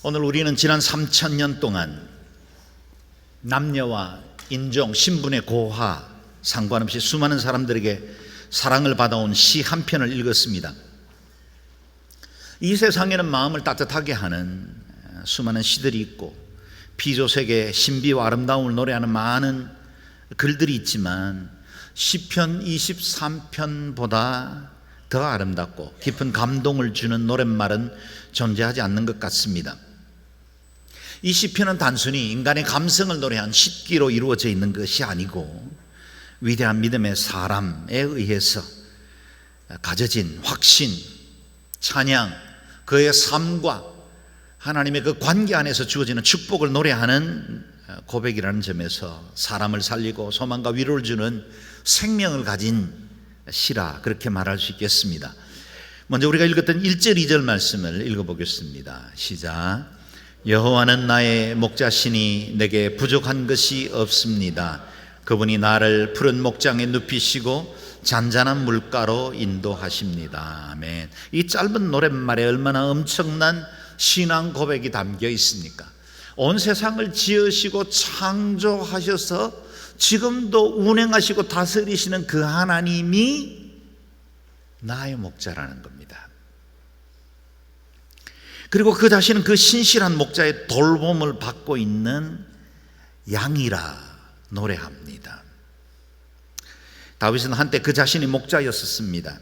오늘 우리는 지난 3000년 동안 남녀와 인종, 신분의 고하 상관없이 수많은 사람들에게 사랑을 받아온 시 한 편을 읽었습니다. 이 세상에는 마음을 따뜻하게 하는 수많은 시들이 있고 피조색의 신비와 아름다움을 노래하는 많은 글들이 있지만 시편 23편보다 더 아름답고 깊은 감동을 주는 노랫말은 존재하지 않는 것 같습니다. 이 시편은 단순히 인간의 감성을 노래한 시기로 이루어져 있는 것이 아니고 위대한 믿음의 사람에 의해서 가져진 확신, 찬양, 그의 삶과 하나님의 그 관계 안에서 주어지는 축복을 노래하는 고백이라는 점에서 사람을 살리고 소망과 위로를 주는 생명을 가진 시라 그렇게 말할 수 있겠습니다. 먼저 우리가 읽었던 1절 2절 말씀을 읽어보겠습니다. 시작. 여호와는 나의 목자시니 내게 부족한 것이 없습니다. 그분이 나를 푸른 목장에 눕히시고 잔잔한 물가로 인도하십니다. 아멘. 이 짧은 노랫말에 얼마나 엄청난 신앙 고백이 담겨 있습니까? 온 세상을 지으시고 창조하셔서 지금도 운행하시고 다스리시는 그 하나님이 나의 목자라는 겁니다. 그리고 그 자신은 그 신실한 목자의 돌봄을 받고 있는 양이라 노래합니다. 다윗은 한때 그 자신이 목자였었습니다.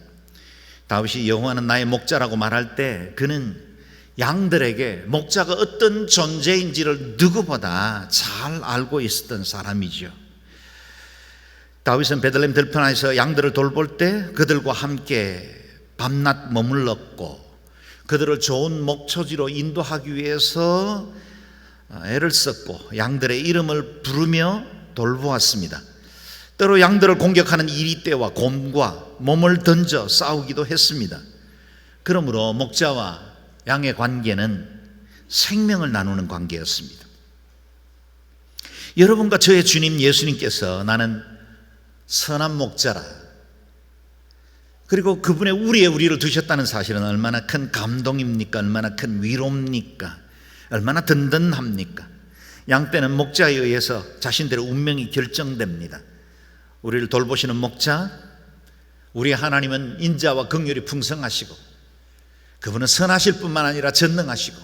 다윗이 여호와는 나의 목자라고 말할 때 그는 양들에게 목자가 어떤 존재인지를 누구보다 잘 알고 있었던 사람이죠. 다윗은 베들레헴 들판에서 양들을 돌볼 때 그들과 함께 밤낮 머물렀고 그들을 좋은 목초지로 인도하기 위해서 애를 썼고 양들의 이름을 부르며 돌보았습니다. 때로 양들을 공격하는 이리떼와 곰과 몸을 던져 싸우기도 했습니다. 그러므로 목자와 양의 관계는 생명을 나누는 관계였습니다. 여러분과 저의 주님 예수님께서 나는 선한 목자라, 그리고 그분의 우리에 우리를 두셨다는 사실은 얼마나 큰 감동입니까? 얼마나 큰 위로입니까? 얼마나 든든합니까? 양떼는 목자에 의해서 자신들의 운명이 결정됩니다. 우리를 돌보시는 목자, 우리 하나님은 인자와 긍휼이 풍성하시고 그분은 선하실 뿐만 아니라 전능하시고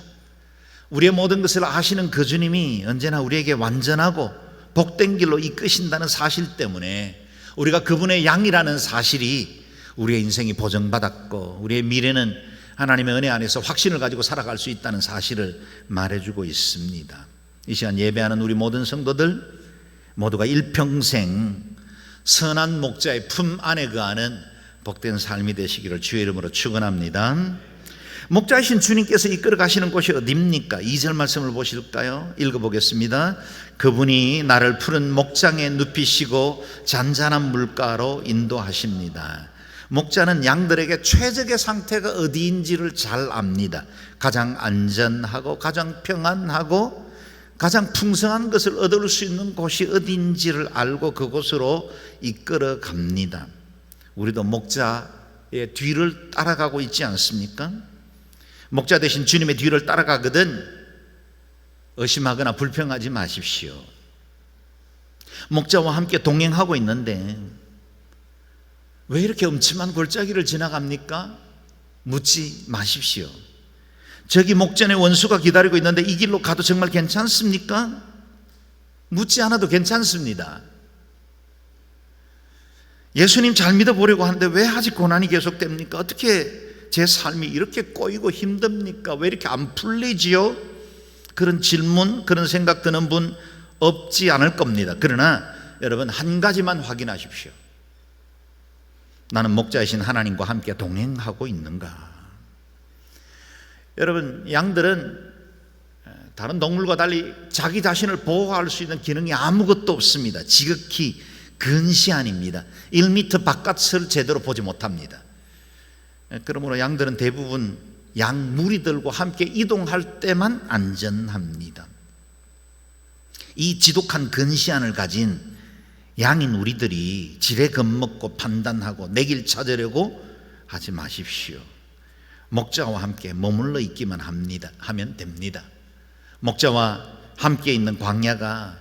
우리의 모든 것을 아시는 그 주님이 언제나 우리에게 완전하고 복된 길로 이끄신다는 사실 때문에 우리가 그분의 양이라는 사실이 우리의 인생이 보정받았고 우리의 미래는 하나님의 은혜 안에서 확신을 가지고 살아갈 수 있다는 사실을 말해주고 있습니다. 이 시간 예배하는 우리 모든 성도들 모두가 일평생 선한 목자의 품 안에 거하는 복된 삶이 되시기를 주의 이름으로 축원합니다. 목자이신 주님께서 이끌어 가시는 곳이 어디입니까? 2절 말씀을 보실까요? 읽어보겠습니다. 그분이 나를 푸른 목장에 눕히시고 잔잔한 물가로 인도하십니다. 목자는 양들에게 최적의 상태가 어디인지를 잘 압니다. 가장 안전하고 가장 평안하고 가장 풍성한 것을 얻을 수 있는 곳이 어디인지를 알고 그곳으로 이끌어 갑니다. 우리도 목자의 뒤를 따라가고 있지 않습니까? 목자 대신 주님의 뒤를 따라가거든 의심하거나 불평하지 마십시오. 목자와 함께 동행하고 있는데 왜 이렇게 음침한 골짜기를 지나갑니까? 묻지 마십시오. 저기 목전에 원수가 기다리고 있는데 이 길로 가도 정말 괜찮습니까? 묻지 않아도 괜찮습니다. 예수님 잘 믿어보려고 하는데 왜 아직 고난이 계속됩니까? 어떻게 제 삶이 이렇게 꼬이고 힘듭니까? 왜 이렇게 안 풀리지요? 그런 질문, 그런 생각 드는 분 없지 않을 겁니다. 그러나 여러분 한 가지만 확인하십시오. 나는 목자이신 하나님과 함께 동행하고 있는가? 여러분, 양들은 다른 동물과 달리 자기 자신을 보호할 수 있는 기능이 아무것도 없습니다. 지극히 근시안입니다. 1m 바깥을 제대로 보지 못합니다. 그러므로 양들은 대부분 양 무리들과 함께 이동할 때만 안전합니다. 이 지독한 근시안을 가진 양인 우리들이 지레 겁먹고 판단하고 내 길 찾으려고 하지 마십시오. 목자와 함께 머물러 있기만 하면 됩니다. 목자와 함께 있는 광야가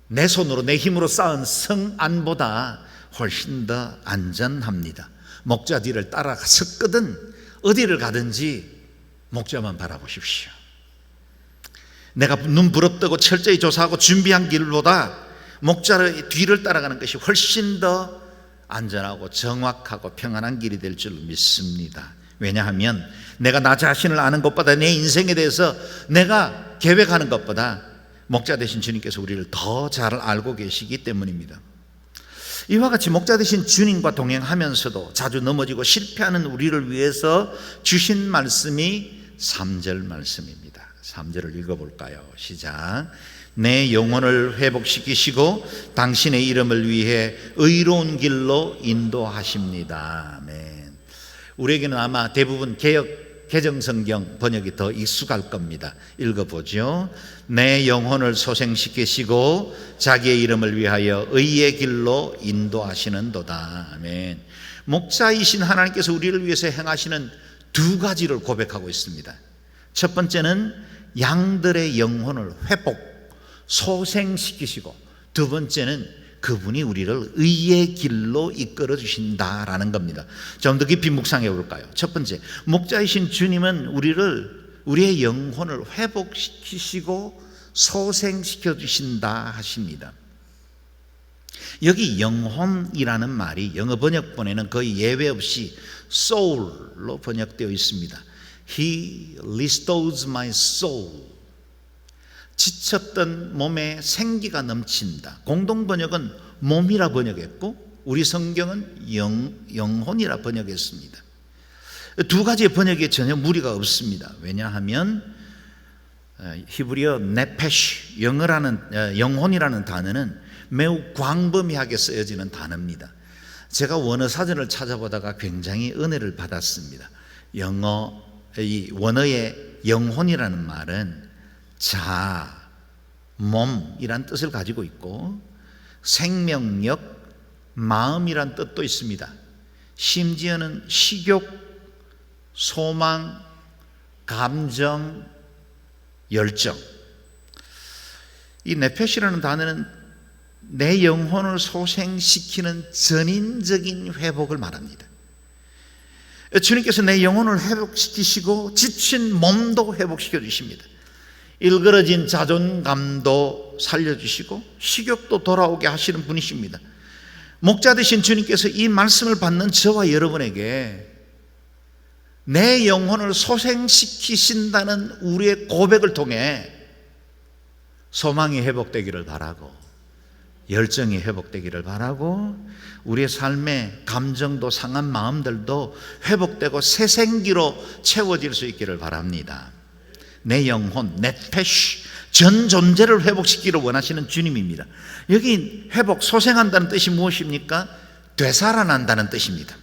내 손으로 내 힘으로 쌓은 성안보다 훨씬 더 안전합니다. 목자 뒤를 따라갔었거든 어디를 가든지 목자만 바라보십시오. 내가 눈 부릅뜨고 철저히 조사하고 준비한 길보다 목자의 뒤를 따라가는 것이 훨씬 더 안전하고 정확하고 평안한 길이 될 줄 믿습니다. 왜냐하면 내가 나 자신을 아는 것보다 내 인생에 대해서 내가 계획하는 것보다 목자 되신 주님께서 우리를 더 잘 알고 계시기 때문입니다. 이와 같이 목자 되신 주님과 동행하면서도 자주 넘어지고 실패하는 우리를 위해서 주신 말씀이 3절 말씀입니다. 3절을 읽어볼까요? 시작. 내 영혼을 회복시키시고 당신의 이름을 위해 의로운 길로 인도하십니다. 아멘. 우리에게는 아마 대부분 개정성경 번역이 더 익숙할 겁니다. 읽어보죠. 내 영혼을 소생시키시고 자기의 이름을 위하여 의의 길로 인도하시는도다. 아멘. 목자이신 하나님께서 우리를 위해서 행하시는 두 가지를 고백하고 있습니다. 첫 번째는 양들의 영혼을 회복, 소생시키시고, 두 번째는 그분이 우리를 의의 길로 이끌어 주신다라는 겁니다. 좀 더 깊이 묵상해 볼까요? 첫 번째, 목자이신 주님은 우리의 영혼을 회복시키시고 소생시켜 주신다 하십니다. 여기 영혼이라는 말이 영어 번역본에는 거의 예외 없이 soul로 번역되어 있습니다. He restores my soul. 지쳤던 몸에 생기가 넘친다. 공동 번역은 몸이라 번역했고 우리 성경은 영혼이라 번역했습니다. 두 가지의 번역에 전혀 무리가 없습니다. 왜냐하면 히브리어 네페시, 영혼이라는 단어는 매우 광범위하게 쓰여지는 단어입니다. 제가 원어 사전을 찾아보다가 굉장히 은혜를 받았습니다. 이 원어의 영혼이라는 말은 자, 몸이란 뜻을 가지고 있고 생명력, 마음이란 뜻도 있습니다. 심지어는 식욕, 소망, 감정, 열정. 이 네페시라는 단어는 내 영혼을 소생시키는 전인적인 회복을 말합니다. 주님께서 내 영혼을 회복시키시고 지친 몸도 회복시켜 주십니다. 일그러진 자존감도 살려주시고 식욕도 돌아오게 하시는 분이십니다. 목자 되신 주님께서 이 말씀을 받는 저와 여러분에게 내 영혼을 소생시키신다는 우리의 고백을 통해 소망이 회복되기를 바라고 열정이 회복되기를 바라고 우리의 삶의 감정도 상한 마음들도 회복되고 새 생기로 채워질 수 있기를 바랍니다. 내 영혼, 네페시, 전 존재를 회복시키기를 원하시는 주님입니다. 여기 회복, 소생한다는 뜻이 무엇입니까? 되살아난다는 뜻입니다.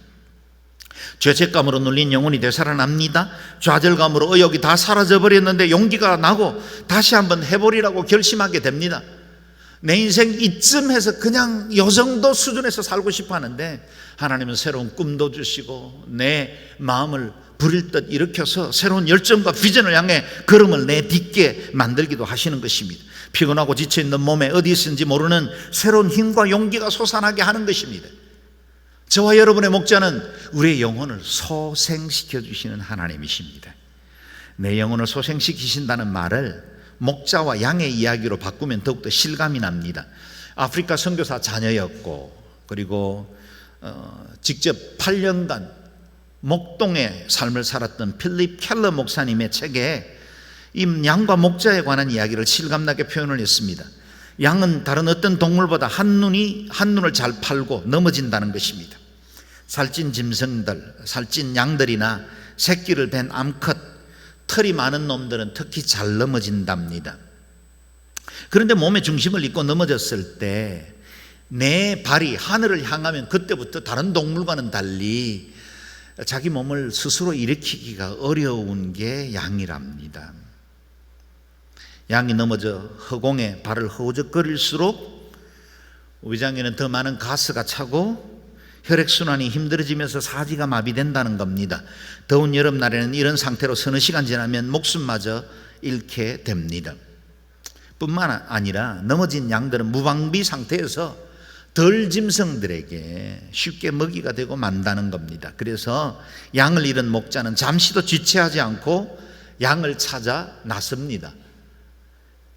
죄책감으로 눌린 영혼이 되살아납니다. 좌절감으로 의욕이 다 사라져버렸는데 용기가 나고 다시 한번 해보리라고 결심하게 됩니다. 내 인생 이쯤에서 그냥 요 정도 수준에서 살고 싶어 하는데 하나님은 새로운 꿈도 주시고 내 마음을 부릴 듯 일으켜서 새로운 열정과 비전을 향해 걸음을 내딛게 만들기도 하시는 것입니다. 피곤하고 지쳐있는 몸에 어디 있는지 모르는 새로운 힘과 용기가 솟아나게 하는 것입니다. 저와 여러분의 목자는 우리의 영혼을 소생시켜 주시는 하나님이십니다. 내 영혼을 소생시키신다는 말을 목자와 양의 이야기로 바꾸면 더욱더 실감이 납니다. 아프리카 선교사 자녀였고 그리고 직접 8년간 목동의 삶을 살았던 필립 켈러 목사님의 책에 이 양과 목자에 관한 이야기를 실감나게 표현을 했습니다. 양은 다른 어떤 동물보다 한눈을 잘 팔고 넘어진다는 것입니다. 살찐 짐승들, 살찐 양들이나 새끼를 벤 암컷, 털이 많은 놈들은 특히 잘 넘어진답니다. 그런데 몸의 중심을 잃고 넘어졌을 때 내 발이 하늘을 향하면 그때부터 다른 동물과는 달리 자기 몸을 스스로 일으키기가 어려운 게 양이랍니다. 양이 넘어져 허공에 발을 허우적거릴수록 위장에는 더 많은 가스가 차고 혈액순환이 힘들어지면서 사지가 마비된다는 겁니다. 더운 여름날에는 이런 상태로 서너 시간 지나면 목숨마저 잃게 됩니다. 뿐만 아니라 넘어진 양들은 무방비 상태에서 덜 짐승들에게 쉽게 먹이가 되고 만다는 겁니다. 그래서 양을 잃은 목자는 잠시도 지체하지 않고 양을 찾아 나섭니다.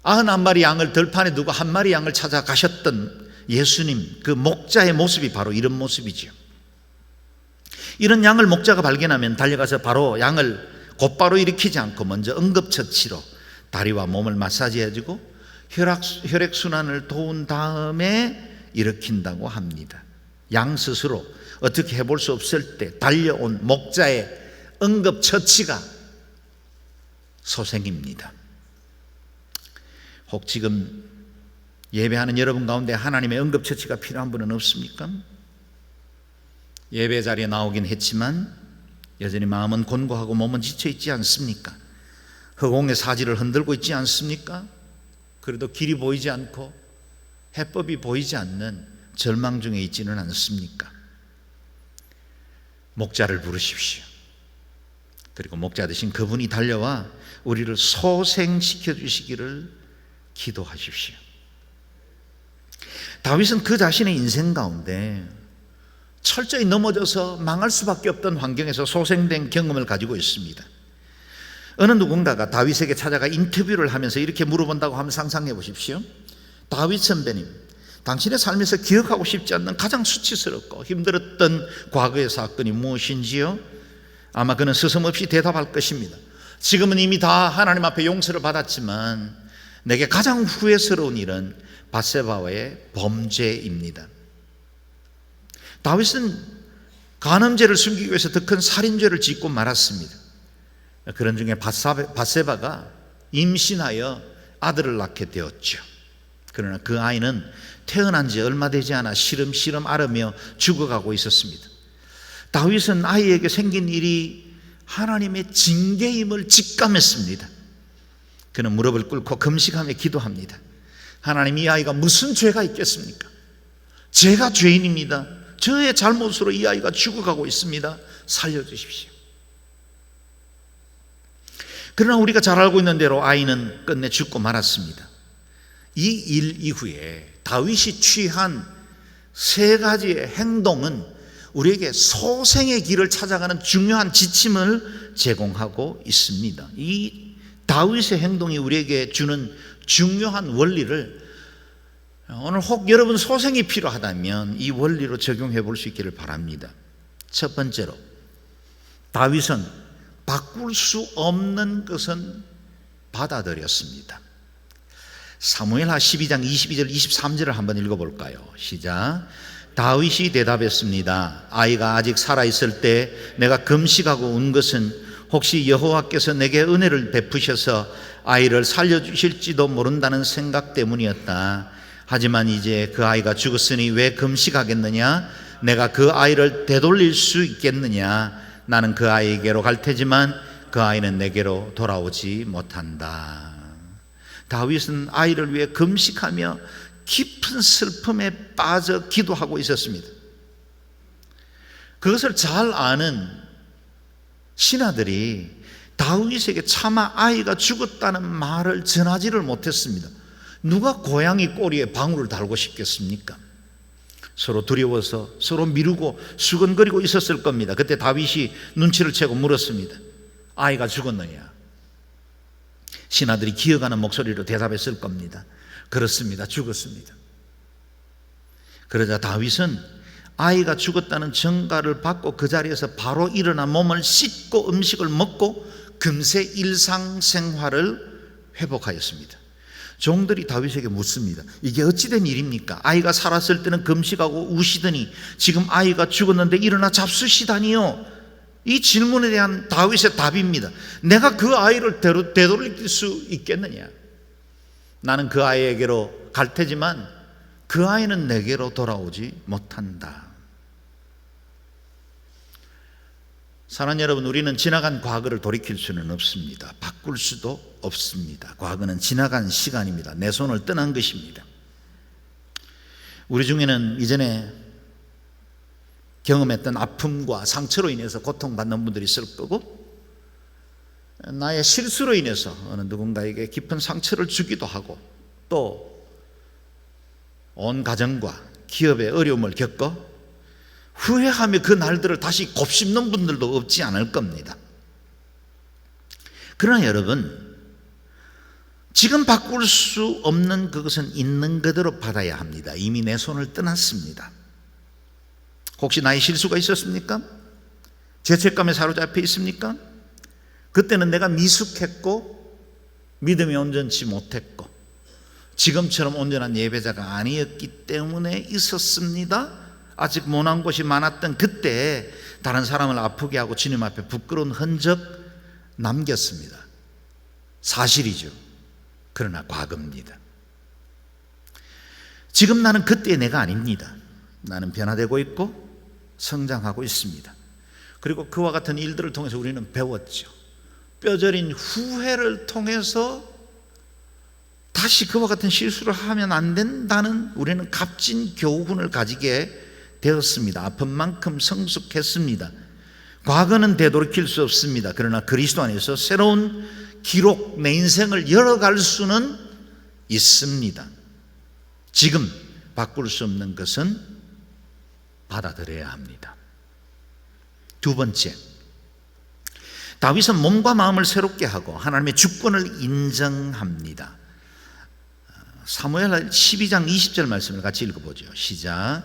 91마리 양을 들판에 두고 한 마리 양을 찾아 가셨던 예수님, 그 목자의 모습이 바로 이런 모습이죠. 이런 양을 목자가 발견하면 달려가서 바로 양을 곧바로 일으키지 않고 먼저 응급처치로 다리와 몸을 마사지해주고 혈액순환을 도운 다음에 일으킨다고 합니다. 양 스스로 어떻게 해볼 수 없을 때 달려온 목자의 응급처치가 소생입니다. 혹 지금 예배하는 여러분 가운데 하나님의 응급처치가 필요한 분은 없습니까? 예배 자리에 나오긴 했지만 여전히 마음은 곤고하고 몸은 지쳐있지 않습니까? 허공의 사지를 흔들고 있지 않습니까? 그래도 길이 보이지 않고 해법이 보이지 않는 절망 중에 있지는 않습니까? 목자를 부르십시오. 그리고 목자 되신 그분이 달려와 우리를 소생시켜 주시기를 기도하십시오. 다윗은 그 자신의 인생 가운데 철저히 넘어져서 망할 수밖에 없던 환경에서 소생된 경험을 가지고 있습니다. 어느 누군가가 다윗에게 찾아가 인터뷰를 하면서 이렇게 물어본다고 하면 상상해 보십시오. 다윗 선배님, 당신의 삶에서 기억하고 싶지 않는 가장 수치스럽고 힘들었던 과거의 사건이 무엇인지요? 아마 그는 스스럼없이 대답할 것입니다. 지금은 이미 다 하나님 앞에 용서를 받았지만 내게 가장 후회스러운 일은 밧세바와의 범죄입니다. 다윗은 간음죄를 숨기기 위해서 더 큰 살인죄를 짓고 말았습니다. 그런 중에 밧세바가 임신하여 아들을 낳게 되었죠. 그러나 그 아이는 태어난 지 얼마 되지 않아 시름시름 앓으며 죽어가고 있었습니다. 다윗은 아이에게 생긴 일이 하나님의 징계임을 직감했습니다. 그는 무릎을 꿇고 금식하며 기도합니다. 하나님, 이 아이가 무슨 죄가 있겠습니까? 제가 죄인입니다. 저의 잘못으로 이 아이가 죽어가고 있습니다. 살려주십시오. 그러나 우리가 잘 알고 있는 대로 아이는 끝내 죽고 말았습니다. 이 일 이후에 다윗이 취한 세 가지의 행동은 우리에게 소생의 길을 찾아가는 중요한 지침을 제공하고 있습니다. 이 다윗의 행동이 우리에게 주는 중요한 원리를 오늘 혹 여러분 소생이 필요하다면 이 원리로 적용해 볼 수 있기를 바랍니다. 첫 번째로, 다윗은 바꿀 수 없는 것은 받아들였습니다. 사무엘하 12장 22절 23절을 한번 읽어볼까요? 시작. 다윗이 대답했습니다. 아이가 아직 살아있을 때 내가 금식하고 운 것은 혹시 여호와께서 내게 은혜를 베푸셔서 아이를 살려주실지도 모른다는 생각 때문이었다. 하지만 이제 그 아이가 죽었으니 왜 금식하겠느냐? 내가 그 아이를 되돌릴 수 있겠느냐? 나는 그 아이에게로 갈 테지만 그 아이는 내게로 돌아오지 못한다. 다윗은 아이를 위해 금식하며 깊은 슬픔에 빠져 기도하고 있었습니다. 그것을 잘 아는 신하들이 다윗에게 차마 아이가 죽었다는 말을 전하지를 못했습니다. 누가 고양이 꼬리에 방울을 달고 싶겠습니까? 서로 두려워서 서로 미루고 수근거리고 있었을 겁니다. 그때 다윗이 눈치를 채고 물었습니다. 아이가 죽었느냐? 신하들이 기어가는 목소리로 대답했을 겁니다. 그렇습니다. 죽었습니다. 그러자 다윗은 아이가 죽었다는 전가를 받고 그 자리에서 바로 일어나 몸을 씻고 음식을 먹고 금세 일상생활을 회복하였습니다. 종들이 다윗에게 묻습니다. 이게 어찌된 일입니까? 아이가 살았을 때는 금식하고 우시더니 지금 아이가 죽었는데 일어나 잡수시다니요. 이 질문에 대한 다윗의 답입니다. 내가 그 아이를 되돌릴 수 있겠느냐? 나는 그 아이에게로 갈 테지만 그 아이는 내게로 돌아오지 못한다. 사랑하는 여러분, 우리는 지나간 과거를 돌이킬 수는 없습니다. 바꿀 수도 없습니다. 과거는 지나간 시간입니다. 내 손을 떠난 것입니다. 우리 중에는 이전에 경험했던 아픔과 상처로 인해서 고통받는 분들이 있을 거고, 나의 실수로 인해서 어느 누군가에게 깊은 상처를 주기도 하고 또 온 가정과 기업의 어려움을 겪어 후회하며 그 날들을 다시 곱씹는 분들도 없지 않을 겁니다. 그러나 여러분, 지금 바꿀 수 없는 그것은 있는 그대로 받아야 합니다. 이미 내 손을 떠났습니다. 혹시 나의 실수가 있었습니까? 죄책감에 사로잡혀 있습니까? 그때는 내가 미숙했고 믿음이 온전치 못했고 지금처럼 온전한 예배자가 아니었기 때문에 있었습니다. 아직 모난 곳이 많았던 그때 다른 사람을 아프게 하고 주님 앞에 부끄러운 흔적 남겼습니다. 사실이죠. 그러나 과거입니다. 지금 나는 그때의 내가 아닙니다. 나는 변화되고 있고 성장하고 있습니다. 그리고 그와 같은 일들을 통해서 우리는 배웠죠. 뼈저린 후회를 통해서 다시 그와 같은 실수를 하면 안 된다는 우리는 값진 교훈을 가지게 되었습니다. 아픈 만큼 성숙했습니다. 과거는 되돌이킬 수 없습니다. 그러나 그리스도 안에서 새로운 기록, 내 인생을 열어갈 수는 있습니다. 지금 바꿀 수 없는 것은 받아들여야 합니다. 두 번째, 다윗은 몸과 마음을 새롭게 하고 하나님의 주권을 인정합니다. 사무엘 12장 20절 말씀을 같이 읽어보죠. 시작.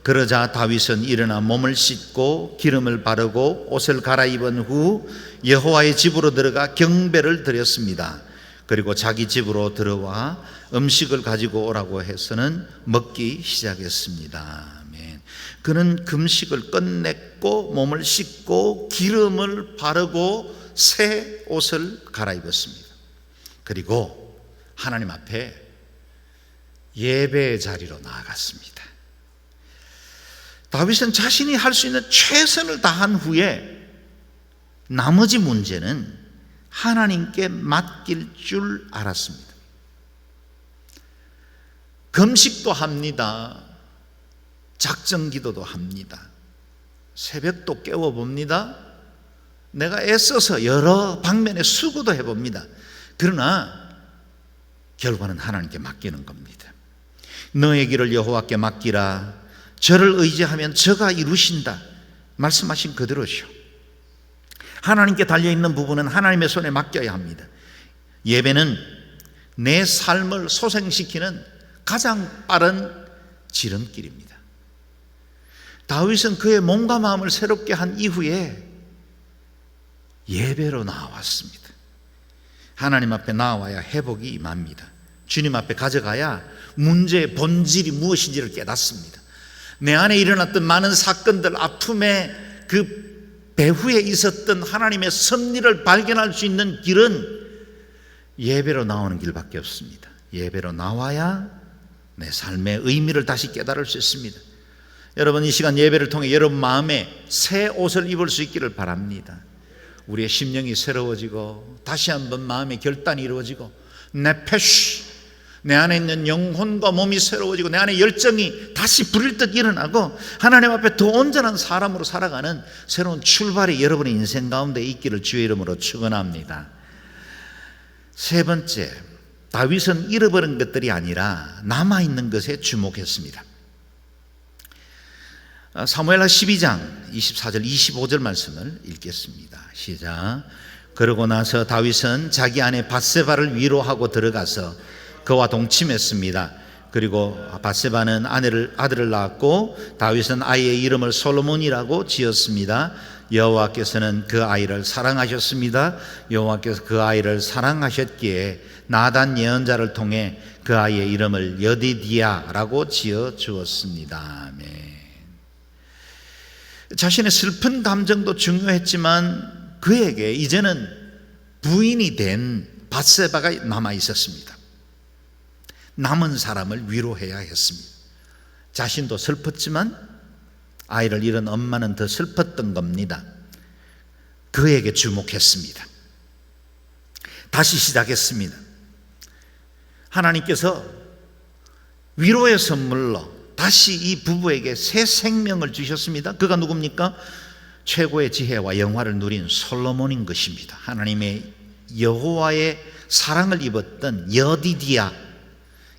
그러자 다윗은 일어나 몸을 씻고 기름을 바르고 옷을 갈아입은 후 여호와의 집으로 들어가 경배를 드렸습니다. 그리고 자기 집으로 들어와 음식을 가지고 오라고 해서는 먹기 시작했습니다. 아멘. 그는 금식을 끝냈고 몸을 씻고 기름을 바르고 새 옷을 갈아입었습니다. 그리고 하나님 앞에 예배의 자리로 나아갔습니다. 다윗은 자신이 할 수 있는 최선을 다한 후에 나머지 문제는 하나님께 맡길 줄 알았습니다. 금식도 합니다. 작정기도도 합니다. 새벽도 깨워봅니다. 내가 애써서 여러 방면의 수고도 해봅니다. 그러나 결과는 하나님께 맡기는 겁니다. 너의 길을 여호와께 맡기라. 저를 의지하면 저가 이루신다. 말씀하신 그대로죠. 하나님께 달려있는 부분은 하나님의 손에 맡겨야 합니다. 예배는 내 삶을 소생시키는 가장 빠른 지름길입니다. 다윗은 그의 몸과 마음을 새롭게 한 이후에 예배로 나왔습니다. 하나님 앞에 나와야 회복이 임합니다. 주님 앞에 가져가야 문제의 본질이 무엇인지를 깨닫습니다. 내 안에 일어났던 많은 사건들, 아픔의 그 배후에 있었던 하나님의 섭리를 발견할 수 있는 길은 예배로 나오는 길밖에 없습니다. 예배로 나와야 내 삶의 의미를 다시 깨달을 수 있습니다. 여러분, 이 시간 예배를 통해 여러분 마음에 새 옷을 입을 수 있기를 바랍니다. 우리의 심령이 새로워지고 다시 한번 마음의 결단이 이루어지고 네페쉬, 내 안에 있는 영혼과 몸이 새로워지고 내 안에 열정이 다시 부릴 듯 일어나고 하나님 앞에 더 온전한 사람으로 살아가는 새로운 출발이 여러분의 인생 가운데 있기를 주의 이름으로 축원합니다. 세 번째, 다윗은 잃어버린 것들이 아니라 남아있는 것에 주목했습니다. 사무엘하 12장 24절 25절 말씀을 읽겠습니다. 시작. 그러고 나서 다윗은 자기 아내 밧세바를 위로하고 들어가서 그와 동침했습니다. 그리고 밧세바는 아들을 낳았고 다윗은 아이의 이름을 솔로몬이라고 지었습니다. 여호와께서는 그 아이를 사랑하셨습니다. 여호와께서 그 아이를 사랑하셨기에 나단 예언자를 통해 그 아이의 이름을 여디디아라고 지어 주었습니다. 아멘. 자신의 슬픈 감정도 중요했지만 그에게 이제는 부인이 된 밧세바가 남아 있었습니다. 남은 사람을 위로해야 했습니다. 자신도 슬펐지만 아이를 잃은 엄마는 더 슬펐던 겁니다. 그에게 주목했습니다. 다시 시작했습니다. 하나님께서 위로의 선물로 다시 이 부부에게 새 생명을 주셨습니다. 그가 누굽니까? 최고의 지혜와 영화를 누린 솔로몬인 것입니다. 하나님의 여호와의 사랑을 입었던 여디디아,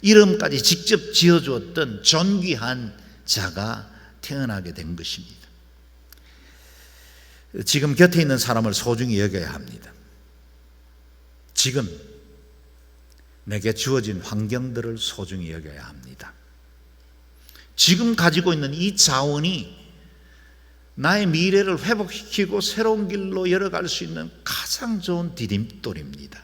이름까지 직접 지어주었던 존귀한 자가 태어나게 된 것입니다. 지금 곁에 있는 사람을 소중히 여겨야 합니다. 지금 내게 주어진 환경들을 소중히 여겨야 합니다. 지금 가지고 있는 이 자원이 나의 미래를 회복시키고 새로운 길로 열어갈 수 있는 가장 좋은 디딤돌입니다.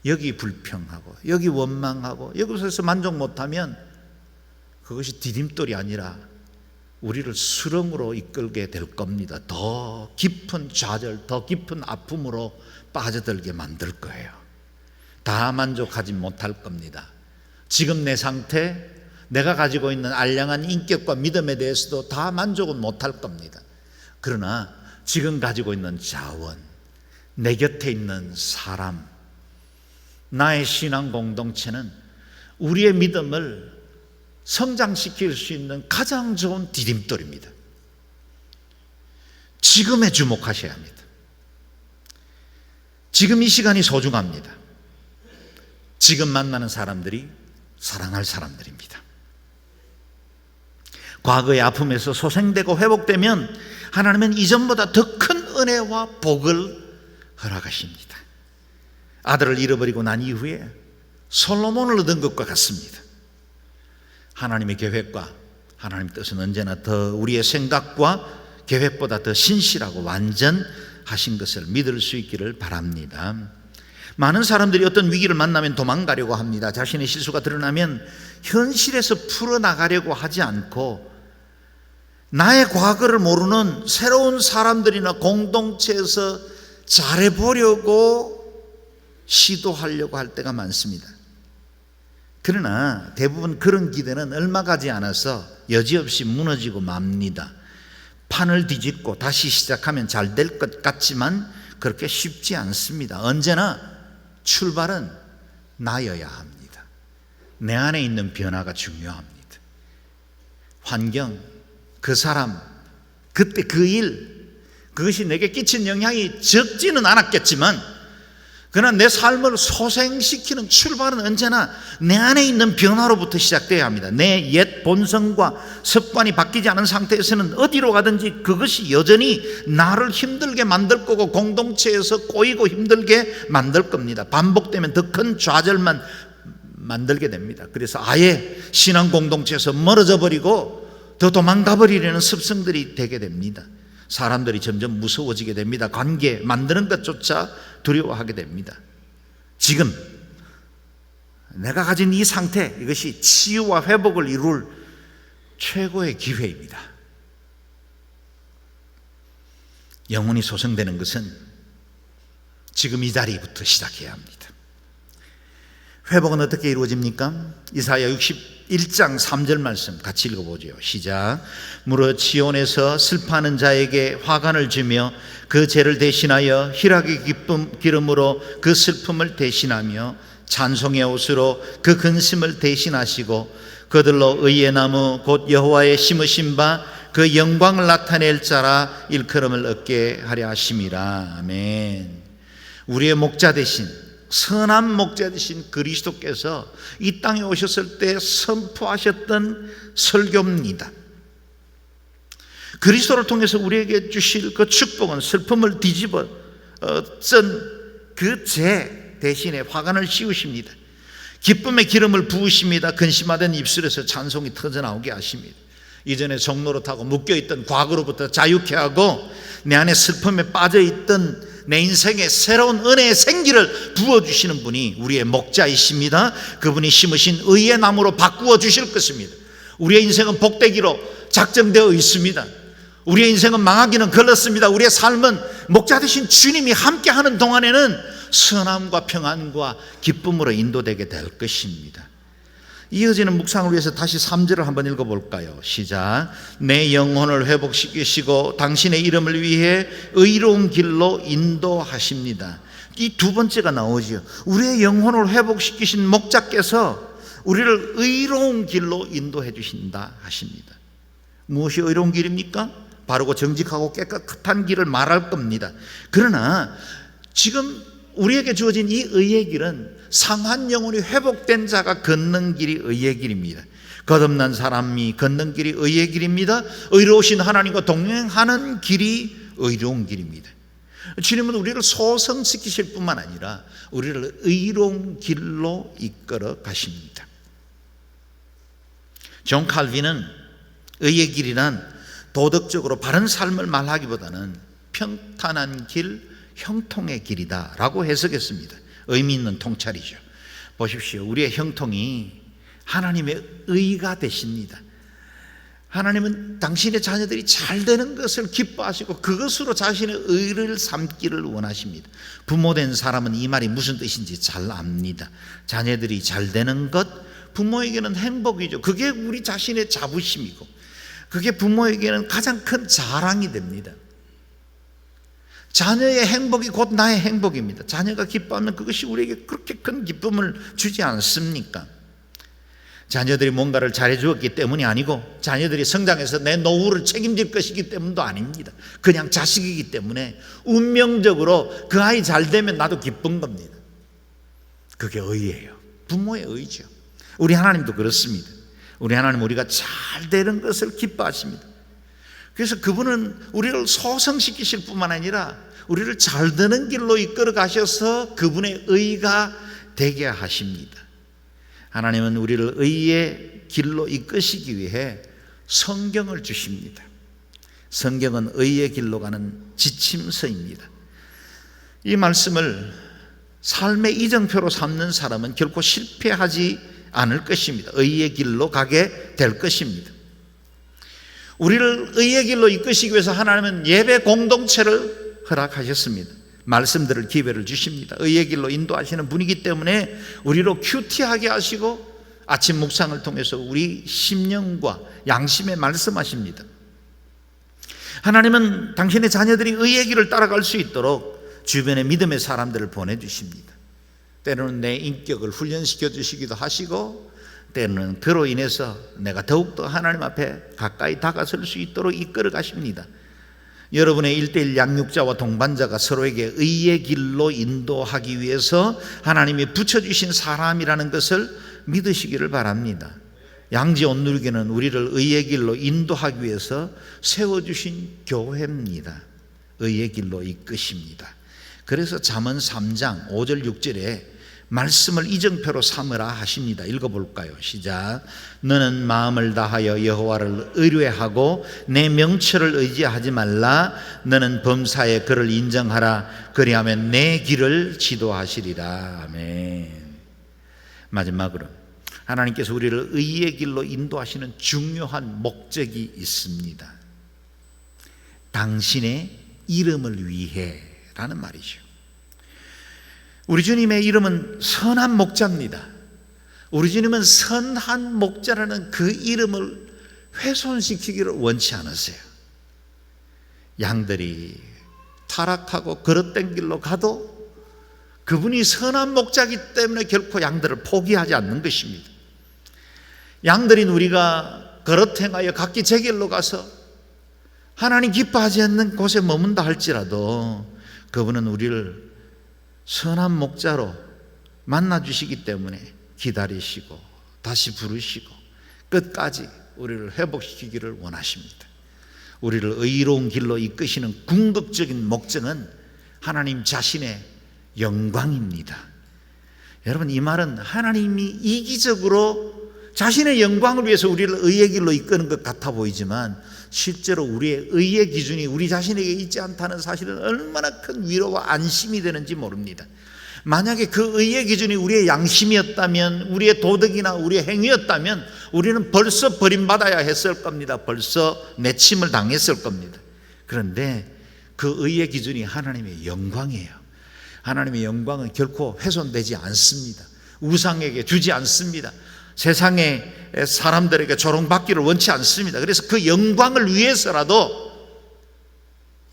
여기 불평하고 여기 원망하고 여기서 만족 못하면 그것이 디딤돌이 아니라 우리를 수렁으로 이끌게 될 겁니다. 더 깊은 좌절, 더 깊은 아픔으로 빠져들게 만들 거예요. 다 만족하지 못할 겁니다. 지금 내 상태, 내가 가지고 있는 알량한 인격과 믿음에 대해서도 다 만족은 못할 겁니다. 그러나 지금 가지고 있는 자원, 내 곁에 있는 사람, 나의 신앙 공동체는 우리의 믿음을 성장시킬 수 있는 가장 좋은 디딤돌입니다. 지금에 주목하셔야 합니다. 지금 이 시간이 소중합니다. 지금 만나는 사람들이 사랑할 사람들입니다. 과거의 아픔에서 소생되고 회복되면 하나님은 이전보다 더 큰 은혜와 복을 허락하십니다. 아들을 잃어버리고 난 이후에 솔로몬을 얻은 것과 같습니다. 하나님의 계획과 하나님의 뜻은 언제나 더 우리의 생각과 계획보다 더 신실하고 완전하신 것을 믿을 수 있기를 바랍니다. 많은 사람들이 어떤 위기를 만나면 도망가려고 합니다. 자신의 실수가 드러나면 현실에서 풀어나가려고 하지 않고 나의 과거를 모르는 새로운 사람들이나 공동체에서 잘해보려고 시도하려고 할 때가 많습니다. 그러나 대부분 그런 기대는 얼마 가지 않아서 여지없이 무너지고 맙니다. 판을 뒤집고 다시 시작하면 잘 될 것 같지만 그렇게 쉽지 않습니다. 언제나 출발은 나여야 합니다. 내 안에 있는 변화가 중요합니다. 환경, 그 사람, 그때 그 일, 그것이 내게 끼친 영향이 적지는 않았겠지만 그러나 내 삶을 소생시키는 출발은 언제나 내 안에 있는 변화로부터 시작되어야 합니다. 내 옛 본성과 습관이 바뀌지 않은 상태에서는 어디로 가든지 그것이 여전히 나를 힘들게 만들 거고 공동체에서 꼬이고 힘들게 만들 겁니다. 반복되면 더 큰 좌절만 만들게 됩니다. 그래서 아예 신앙 공동체에서 멀어져 버리고 더 도망가 버리려는 습성들이 되게 됩니다. 사람들이 점점 무서워지게 됩니다. 관계 만드는 것조차 두려워하게 됩니다. 지금 내가 가진 이 상태, 이것이 치유와 회복을 이룰 최고의 기회입니다. 영혼이 소생되는 것은 지금 이 자리부터 시작해야 합니다. 회복은 어떻게 이루어집니까? 이사야 61장 3절 말씀 같이 읽어보죠. 시작. 무릇 시온에서 슬퍼하는 자에게 화관을 주며 그 죄를 대신하여 희락의 기름으로 그 슬픔을 대신하며 찬송의 옷으로 그 근심을 대신하시고 그들로 의의 나무 곧 여호와의 심으신 바 그 영광을 나타낼 자라 일컬음을 얻게 하려 하심이라. 아멘. 우리의 목자 되신 선한 목자 되신 그리스도께서 이 땅에 오셨을 때 선포하셨던 설교입니다. 그리스도를 통해서 우리에게 주실 그 축복은 슬픔을 뒤집어 쓴 그 죄 대신에 화관을 씌우십니다. 기쁨의 기름을 부으십니다. 근심하던 입술에서 찬송이 터져나오게 하십니다. 이전에 종로로 타고 묶여있던 과거로부터 자유케 하고 내 안에 슬픔에 빠져있던 내 인생에 새로운 은혜의 생기를 부어주시는 분이 우리의 목자이십니다. 그분이 심으신 의의 나무로 바꾸어 주실 것입니다. 우리의 인생은 복되기로 작정되어 있습니다. 우리의 인생은 망하기는 걸렸습니다. 우리의 삶은 목자 되신 주님이 함께하는 동안에는 선함과 평안과 기쁨으로 인도되게 될 것입니다. 이어지는 묵상을 위해서 다시 3절을 한번 읽어볼까요? 시작. 내 영혼을 회복시키시고 당신의 이름을 위해 의로운 길로 인도하십니다. 이 두 번째가 나오죠. 우리의 영혼을 회복시키신 목자께서 우리를 의로운 길로 인도해 주신다 하십니다. 무엇이 의로운 길입니까? 바르고 정직하고 깨끗한 길을 말할 겁니다. 그러나 지금 우리에게 주어진 이 의의 길은 상한 영혼이 회복된 자가 걷는 길이 의의 길입니다. 거듭난 사람이 걷는 길이 의의 길입니다. 의로우신 하나님과 동행하는 길이 의로운 길입니다. 주님은 우리를 소성시키실 뿐만 아니라 우리를 의로운 길로 이끌어 가십니다. 존 칼빈은 의의 길이란 도덕적으로 바른 삶을 말하기보다는 평탄한 길, 형통의 길이다 라고 해석했습니다. 의미 있는 통찰이죠. 보십시오. 우리의 형통이 하나님의 의가 되십니다. 하나님은 당신의 자녀들이 잘 되는 것을 기뻐하시고 그것으로 자신의 의를 삼기를 원하십니다. 부모된 사람은 이 말이 무슨 뜻인지 잘 압니다. 자녀들이 잘 되는 것, 부모에게는 행복이죠. 그게 우리 자신의 자부심이고 그게 부모에게는 가장 큰 자랑이 됩니다. 자녀의 행복이 곧 나의 행복입니다. 자녀가 기뻐하면 그것이 우리에게 그렇게 큰 기쁨을 주지 않습니까? 자녀들이 뭔가를 잘해주었기 때문이 아니고 자녀들이 성장해서 내 노후를 책임질 것이기 때문도 아닙니다. 그냥 자식이기 때문에 운명적으로 그 아이 잘 되면 나도 기쁜 겁니다. 그게 의예요. 부모의 의죠. 우리 하나님도 그렇습니다. 우리 하나님 우리가 잘 되는 것을 기뻐하십니다. 그래서 그분은 우리를 소성시키실 뿐만 아니라 우리를 잘 되는 길로 이끌어 가셔서 그분의 의가 되게 하십니다. 하나님은 우리를 의의 길로 이끄시기 위해 성경을 주십니다. 성경은 의의 길로 가는 지침서입니다. 이 말씀을 삶의 이정표로 삼는 사람은 결코 실패하지 않을 것입니다. 의의 길로 가게 될 것입니다. 우리를 의의 길로 이끄시기 위해서 하나님은 예배 공동체를 허락하셨습니다. 말씀들을 기회를 주십니다. 의의 길로 인도하시는 분이기 때문에 우리로 큐티하게 하시고 아침 묵상을 통해서 우리 심령과 양심에 말씀하십니다. 하나님은 당신의 자녀들이 의의 길을 따라갈 수 있도록 주변에 믿음의 사람들을 보내주십니다. 때로는 내 인격을 훈련시켜 주시기도 하시고 때로는 그로 인해서 내가 더욱더 하나님 앞에 가까이 다가설 수 있도록 이끌어 가십니다. 여러분의 1:1 양육자와 동반자가 서로에게 의의 길로 인도하기 위해서 하나님이 붙여주신 사람이라는 것을 믿으시기를 바랍니다. 양지 온누리교는 우리를 의의 길로 인도하기 위해서 세워주신 교회입니다. 의의 길로 이끄십니다. 그래서 잠언 3장 5절 6절에 말씀을 이정표로 삼으라 하십니다. 읽어볼까요? 시작. 너는 마음을 다하여 여호와를 의뢰하고 내 명철을 의지하지 말라. 너는 범사에 그를 인정하라. 그리하면 내 길을 지도하시리라. 아멘. 마지막으로 하나님께서 우리를 의의 길로 인도하시는 중요한 목적이 있습니다. 당신의 이름을 위해 라는 말이죠. 우리 주님의 이름은 선한 목자입니다. 우리 주님은 선한 목자라는 그 이름을 훼손시키기를 원치 않으세요. 양들이 타락하고 그릇된 길로 가도 그분이 선한 목자이기 때문에 결코 양들을 포기하지 않는 것입니다. 양들인 우리가 그릇 행하여 각기 제 길로 가서 하나님 기뻐하지 않는 곳에 머문다 할지라도 그분은 우리를 선한 목자로 만나주시기 때문에 기다리시고 다시 부르시고 끝까지 우리를 회복시키기를 원하십니다. 우리를 의로운 길로 이끄시는 궁극적인 목적은 하나님 자신의 영광입니다. 여러분, 이 말은 하나님이 이기적으로 자신의 영광을 위해서 우리를 의의 길로 이끄는 것 같아 보이지만 실제로 우리의 의의 기준이 우리 자신에게 있지 않다는 사실은 얼마나 큰 위로와 안심이 되는지 모릅니다. 만약에 그 의의 기준이 우리의 양심이었다면, 우리의 도덕이나 우리의 행위였다면 우리는 벌써 버림받아야 했을 겁니다. 벌써 내침을 당했을 겁니다. 그런데 그 의의 기준이 하나님의 영광이에요. 하나님의 영광은 결코 훼손되지 않습니다. 우상에게 주지 않습니다. 세상의 사람들에게 조롱받기를 원치 않습니다. 그래서 그 영광을 위해서라도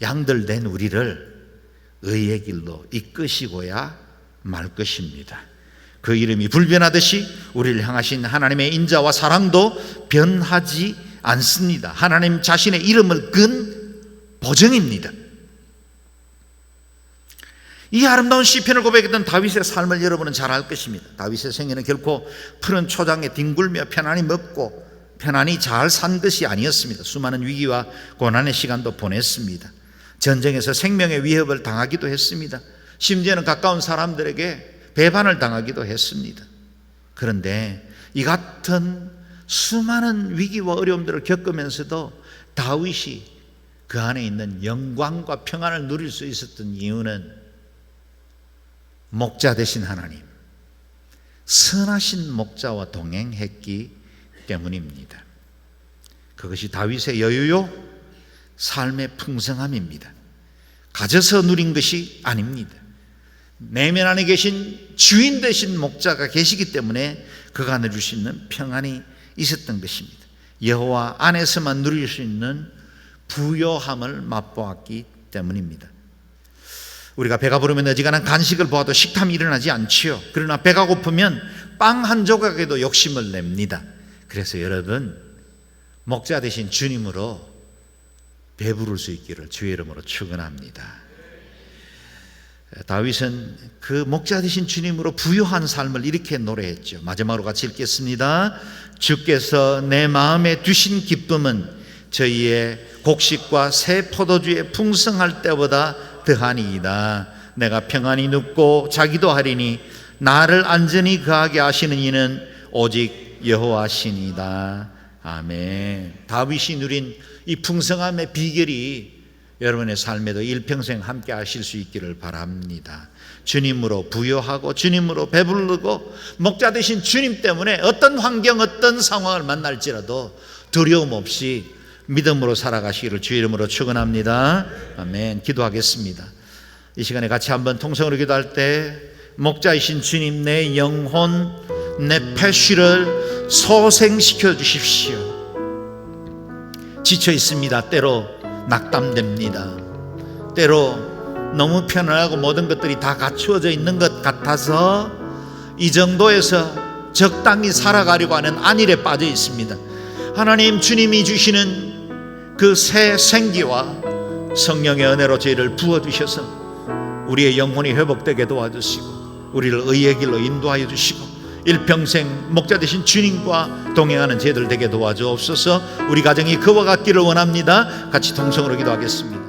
양들 된 우리를 의의 길로 이끄시고야 말 것입니다. 그 이름이 불변하듯이 우리를 향하신 하나님의 인자와 사랑도 변하지 않습니다. 하나님 자신의 이름을 근 보증입니다. 이 아름다운 시편을 고백했던 다윗의 삶을 여러분은 잘 알 것입니다. 다윗의 생애는 결코 푸른 초장에 뒹굴며 편안히 먹고 편안히 잘 산 것이 아니었습니다. 수많은 위기와 고난의 시간도 보냈습니다. 전쟁에서 생명의 위협을 당하기도 했습니다. 심지어는 가까운 사람들에게 배반을 당하기도 했습니다. 그런데 이 같은 수많은 위기와 어려움들을 겪으면서도 다윗이 그 안에 있는 영광과 평안을 누릴 수 있었던 이유는 목자 되신 하나님, 선하신 목자와 동행했기 때문입니다. 그것이 다윗의 여유요, 삶의 풍성함입니다. 가져서 누린 것이 아닙니다. 내면 안에 계신 주인 되신 목자가 계시기 때문에 그가 누릴 수 있는 평안이 있었던 것입니다. 여호와 안에서만 누릴 수 있는 부요함을 맛보았기 때문입니다. 우리가 배가 부르면 어지간한 간식을 보아도 식탐이 일어나지 않지요. 그러나 배가 고프면 빵 한 조각에도 욕심을 냅니다. 그래서 여러분, 목자 되신 주님으로 배부를 수 있기를 주의 이름으로 축원합니다. 다윗은 그 목자 되신 주님으로 부요한 삶을 이렇게 노래했죠. 마지막으로 같이 읽겠습니다. 주께서 내 마음에 두신 기쁨은 저희의 곡식과 새 포도주의 풍성할 때보다 더하니이다. 내가 평안히 눕고 자기도 하리니 나를 안전히 거하게 하시는 이는 오직 여호와시니이다. 아멘. 다윗이 누린 이 풍성함의 비결이 여러분의 삶에도 일평생 함께 하실 수 있기를 바랍니다. 주님으로 부요하고 주님으로 배부르고 목자 되신 주님 때문에 어떤 환경, 어떤 상황을 만날지라도 두려움 없이 믿음으로 살아가시기를 주의 이름으로 축원합니다. 아멘. 기도하겠습니다. 이 시간에 같이 한번 통성으로 기도할 때 목자이신 주님, 내 영혼, 내 패시를 소생시켜 주십시오. 지쳐 있습니다. 때로 낙담됩니다. 때로 너무 편안하고 모든 것들이 다 갖추어져 있는 것 같아서 이 정도에서 적당히 살아가려고 하는 안일에 빠져 있습니다. 하나님, 주님이 주시는 그 새 생기와 성령의 은혜로 저희를 부어주셔서 우리의 영혼이 회복되게 도와주시고 우리를 의의 길로 인도하여 주시고 일평생 목자 되신 주님과 동행하는 저희들 되게 도와주옵소서. 우리 가정이 그와 같기를 원합니다. 같이 통성으로 기도하겠습니다.